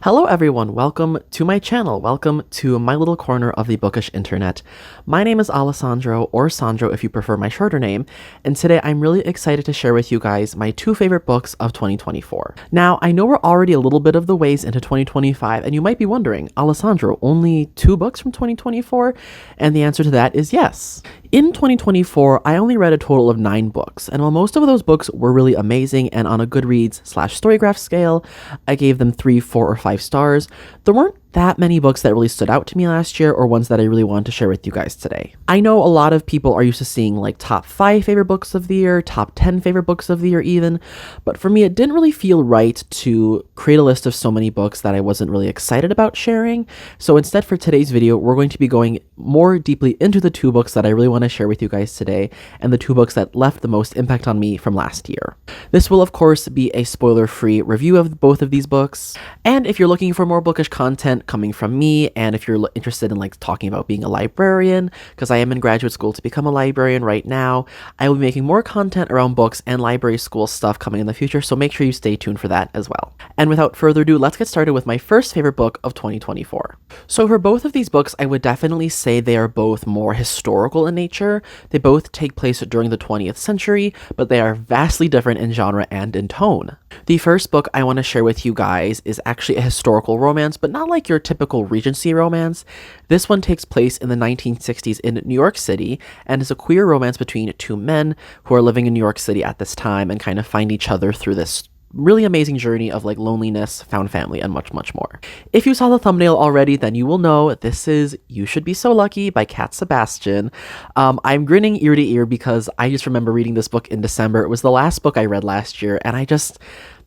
Hello everyone, welcome to my channel, welcome to my little corner of the bookish internet. My name is Alessandro, or Sandro if you prefer my shorter name, and today I'm really excited to share with you guys my two favorite books of 2024. Now, I know we're already a little bit of the ways into 2025, and you might be wondering, Alessandro, only two books from 2024? And the answer to that is yes. In 2024, I only read a total of 9 books, and while most of those books were really amazing and on a Goodreads/Storygraph scale, I gave them 3, 4, or 5 stars, there weren't that many books that really stood out to me last year or ones that I really wanted to share with you guys today. I know a lot of people are used to seeing like top 5 favorite books of the year, top 10 favorite books of the year even, but for me it didn't really feel right to create a list of so many books that I wasn't really excited about sharing. So instead for today's video, we're going to be going more deeply into the 2 books that I really want to share with you guys today and the 2 books that left the most impact on me from last year. This will of course be a spoiler-free review of both of these books, and if you're looking for more bookish content coming from me, and if you're interested in like talking about being a librarian, because I am in graduate school to become a librarian right now, I will be making more content around books and library school stuff coming in the future, so make sure you stay tuned for that as well. And without further ado, let's get started with my first favorite book of 2024. So for both of these books, I would definitely say they are both more historical in nature. They both take place during the 20th century, but they are vastly different in genre and in tone. The first book I want to share with you guys is actually a historical romance, but not like your typical Regency romance. This one takes place in the 1960s in New York City and is a queer romance between 2 men who are living in New York City at this time and kind of find each other through this really amazing journey of like loneliness, found family, and much, much more. If you saw the thumbnail already, then you will know this is You Should Be So Lucky by Sebastian. I'm grinning ear to ear because I just remember reading this book in December. It was the last book I read last year, and I just,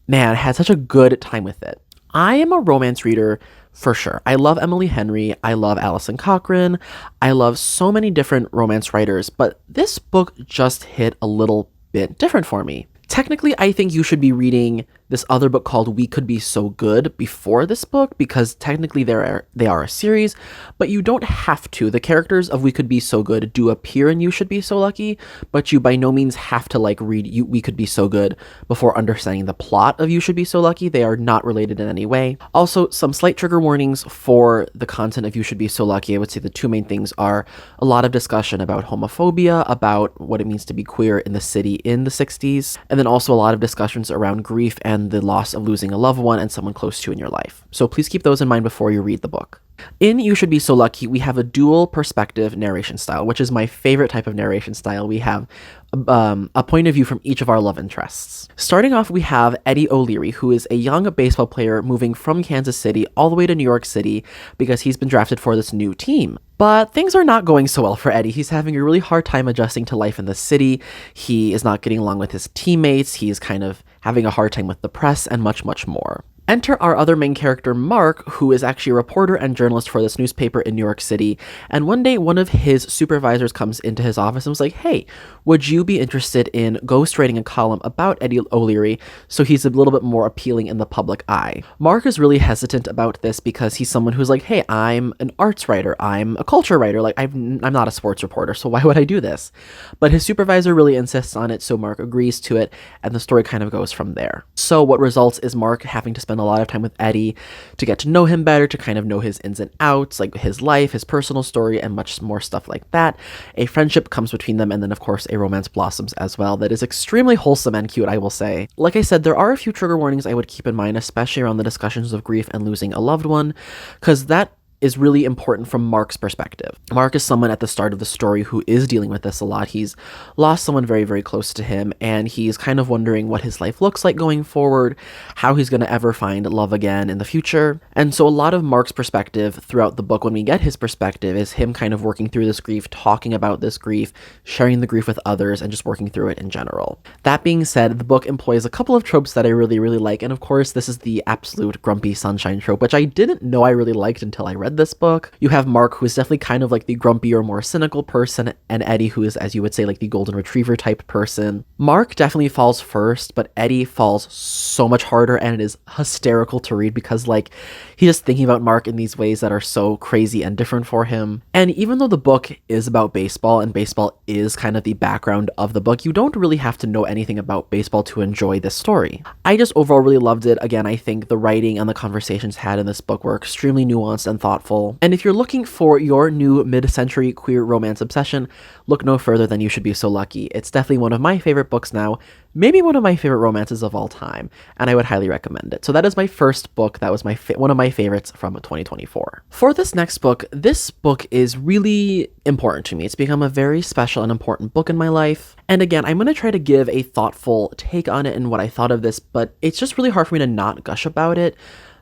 man, had such a good time with it. I am a romance reader for sure. I love Emily Henry, I love Alison Cochrane, I love so many different romance writers, but this book just hit a little bit different for me. Technically, I think you should be reading this other book called We Could Be So Good before this book, because technically they are a series, but you don't have to. The characters of We Could Be So Good do appear in You Should Be So Lucky, but you by no means have to like read We Could Be So Good before understanding the plot of You Should Be So Lucky. They are not related in any way. Also, some slight trigger warnings for the content of You Should Be So Lucky. I would say the 2 main things are a lot of discussion about homophobia, about what it means to be queer in the city in the 60s, and then also a lot of discussions around grief and the loss of losing a loved one and someone close to you in your life. So please keep those in mind before you read the book. In You Should Be So Lucky, we have a dual perspective narration style, which is my favorite type of narration style. We have a point of view from each of our love interests. Starting off, we have Eddie O'Leary, who is a young baseball player moving from Kansas City all the way to New York City because he's been drafted for this new team. But things are not going so well for Eddie. He's having a really hard time adjusting to life in the city. He is not getting along with his teammates. He's kind of having a hard time with the press and much, much more. Enter our other main character, Mark, who is actually a reporter and journalist for this newspaper in New York City. And one day, one of his supervisors comes into his office and was like, hey, would you be interested in ghostwriting a column about Eddie O'Leary so he's a little bit more appealing in the public eye? Mark is really hesitant about this because he's someone who's like, hey, I'm an arts writer, I'm a culture writer, like I'm not a sports reporter, so why would I do this? But his supervisor really insists on it, so Mark agrees to it, and the story kind of goes from there. So what results is Mark having to spend a lot of time with Eddie to get to know him better, to kind of know his ins and outs, like his life, his personal story, and much more stuff like that. A friendship comes between them, and then of course a romance blossoms as well that is extremely wholesome and cute, I will say. Like I said, there are a few trigger warnings I would keep in mind, especially around the discussions of grief and losing a loved one, because that is really important from Mark's perspective. Mark is someone at the start of the story who is dealing with this a lot. He's lost someone very, very close to him, and he's kind of wondering what his life looks like going forward, how he's going to ever find love again in the future. And so a lot of Mark's perspective throughout the book, when we get his perspective, is him kind of working through this grief, talking about this grief, sharing the grief with others, and just working through it in general. That being said, the book employs a couple of tropes that I really, really like, and of course, this is the absolute grumpy sunshine trope, which I didn't know I really liked until I read read this book. You have Mark, who is definitely kind of like the grumpier, more cynical person, and Eddie, who is, as you would say, like the golden retriever type person. Mark definitely falls first, but Eddie falls so much harder, and it is hysterical to read because like he's just thinking about Mark in these ways that are so crazy and different for him. And even though the book is about baseball and baseball is kind of the background of the book, you don't really have to know anything about baseball to enjoy this story. I just overall really loved it. Again, I think the writing and the conversations had in this book were extremely nuanced and thoughtful. And if you're looking for your new mid-century queer romance obsession, look no further than You Should Be So Lucky. It's definitely one of my favorite books now, maybe one of my favorite romances of all time, and I would highly recommend it. So that is my first book. That was one of my favorites from 2024. For this next book, this book is really important to me. It's become a very special and important book in my life. And again, I'm going to try to give a thoughtful take on it and what I thought of this, but it's just really hard for me to not gush about it,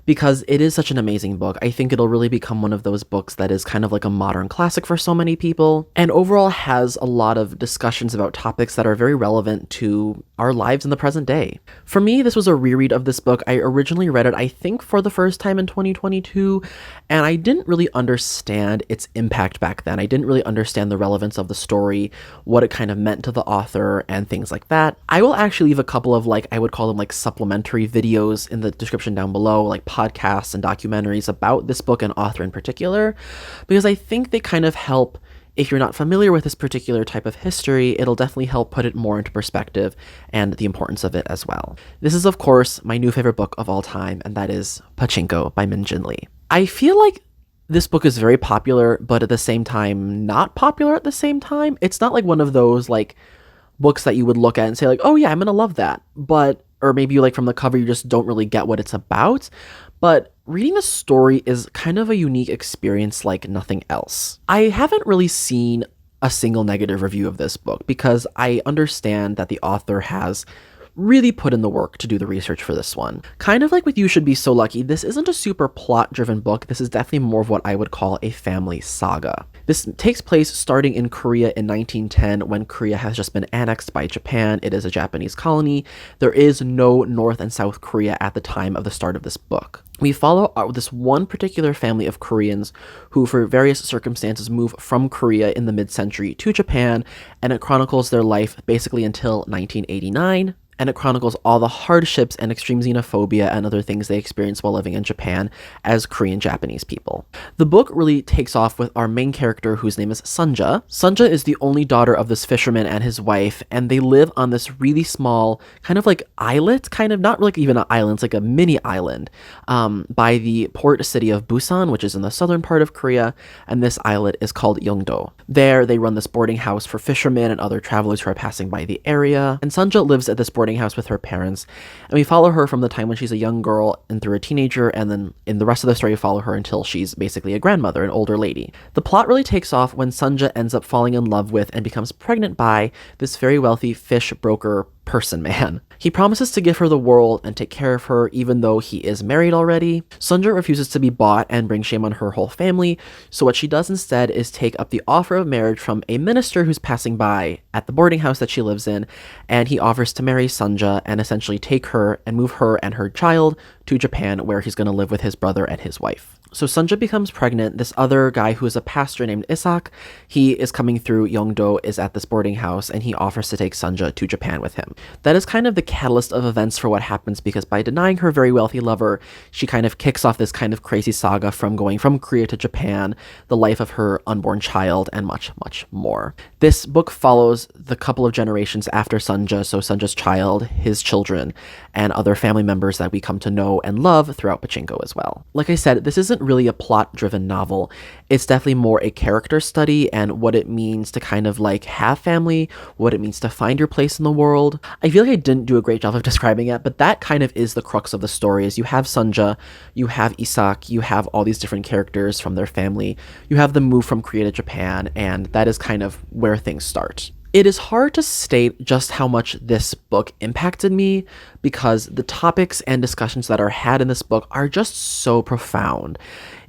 because it is such an amazing book. I think it'll really become one of those books that is kind of like a modern classic for so many people, and overall has a lot of discussions about topics that are very relevant to our lives in the present day. For me, this was a reread of this book. I originally read it, I think, for the first time in 2022, and I didn't really understand its impact back then. I didn't really understand the relevance of the story, what it kind of meant to the author, and things like that. I will actually leave a couple of, like, I would call them like supplementary videos in the description down below, like podcasts and documentaries about this book and author in particular, because I think they kind of help. If you're not familiar with this particular type of history, it'll definitely help put it more into perspective and the importance of it as well. This is, of course, my new favorite book of all time, and that is Pachinko by Min Jin Lee. I feel like this book is very popular, but at the same time, not popular at the same time. It's not like one of those like books that you would look at and say like, oh yeah, I'm gonna love that. But, or maybe you like from the cover, you just don't really get what it's about. But reading the story is kind of a unique experience like nothing else. I haven't really seen a single negative review of this book because I understand that the author has really put in the work to do the research for this one. Kind of like with You Should Be So Lucky, this isn't a super plot-driven book. This is definitely more of what I would call a family saga. This takes place starting in Korea in 1910 when Korea has just been annexed by Japan. It is a Japanese colony. There is no North and South Korea at the time of the start of this book. We follow this one particular family of Koreans who, for various circumstances, move from Korea in the mid-century to Japan, and it chronicles their life basically until 1989. And it chronicles all the hardships and extreme xenophobia and other things they experience while living in Japan as Korean Japanese people. The book really takes off with our main character, whose name is Sunja. Sunja is the only daughter of this fisherman and his wife, and they live on this really small kind of like islet, kind of not like even an island, it's like a mini island, by the port city of Busan, which is in the southern part of Korea, and this islet is called Yeongdo. There, they run this boarding house for fishermen and other travelers who are passing by the area, and Sunja lives at this boarding house with her parents, and we follow her from the time when she's a young girl and through a teenager, and then in the rest of the story we follow her until she's basically a grandmother, an older lady. The plot really takes off when Sunja ends up falling in love with and becomes pregnant by this very wealthy fish broker person man. He promises to give her the world and take care of her even though he is married already. Sunja refuses to be bought and brings shame on her whole family, so what she does instead is take up the offer of marriage from a minister who's passing by at the boarding house that she lives in, and he offers to marry Sunja and essentially take her and move her and her child to Japan, where he's going to live with his brother and his wife. So Sunja becomes pregnant. This other guy who is a pastor named Isak, he is coming through Yeongdo, is at this boarding house, and he offers to take Sunja to Japan with him. That is kind of the catalyst of events for what happens, because by denying her very wealthy lover, she kind of kicks off this kind of crazy saga from going from Korea to Japan, the life of her unborn child, and much, much more. This book follows the couple of generations after Sunja, so Sunja's child, his children, and other family members that we come to know and love throughout Pachinko as well. Like I said, this isn't really a plot-driven novel. It's definitely more a character study and what it means to kind of like have family, what it means to find your place in the world. I feel like I didn't do a great job of describing it, but that kind of is the crux of the story. Is you have Sunja, you have Isak, you have all these different characters from their family, you have the move from Korea to Japan, and that is kind of where things start. It is hard to state just how much this book impacted me because the topics and discussions that are had in this book are just so profound.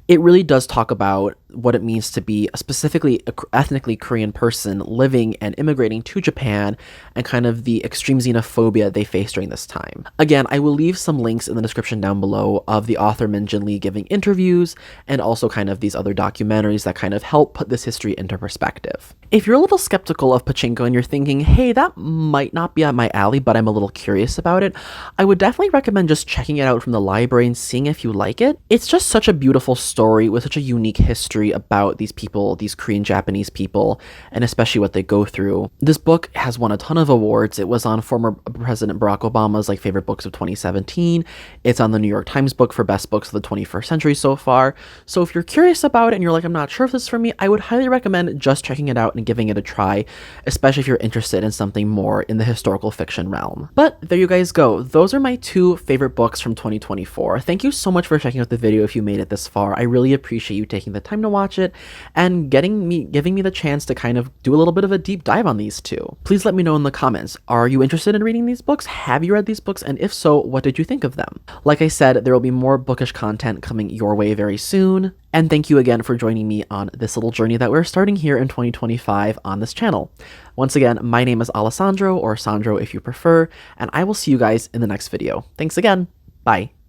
It really does talk about what it means to be a specifically ethnically Korean person living and immigrating to Japan, and kind of the extreme xenophobia they face during this time. Again, I will leave some links in the description down below of the author Min Jin Lee giving interviews, and also kind of these other documentaries that kind of help put this history into perspective. If you're a little skeptical of Pachinko and you're thinking, hey, that might not be up my alley, but I'm a little curious about it, I would definitely recommend just checking it out from the library and seeing if you like it. It's just such a beautiful story with such a unique history about these people, these Korean Japanese people, and especially what they go through. This book has won a ton of awards. It was on former President Barack Obama's favorite books of 2017. It's on the New York Times book for best books of the 21st century so far. So if you're curious about it and you're like, I'm not sure if this is for me, I would highly recommend just checking it out and giving it a try, especially if you're interested in something more in the historical fiction realm. But there you guys go. Those are my 2 favorite books from 2024. Thank you so much for checking out the video if you made it this far. I really appreciate you taking the time to watch it and giving me the chance to kind of do a little bit of a deep dive on these 2. Please let me know in the comments. Are you interested in reading these books? Have you read these books? And if so, what did you think of them? Like I said, there will be more bookish content coming your way very soon. And thank you again for joining me on this little journey that we're starting here in 2025 on this channel. Once again, my name is Alessandro, or Sandro if you prefer, and I will see you guys in the next video. Thanks again. Bye.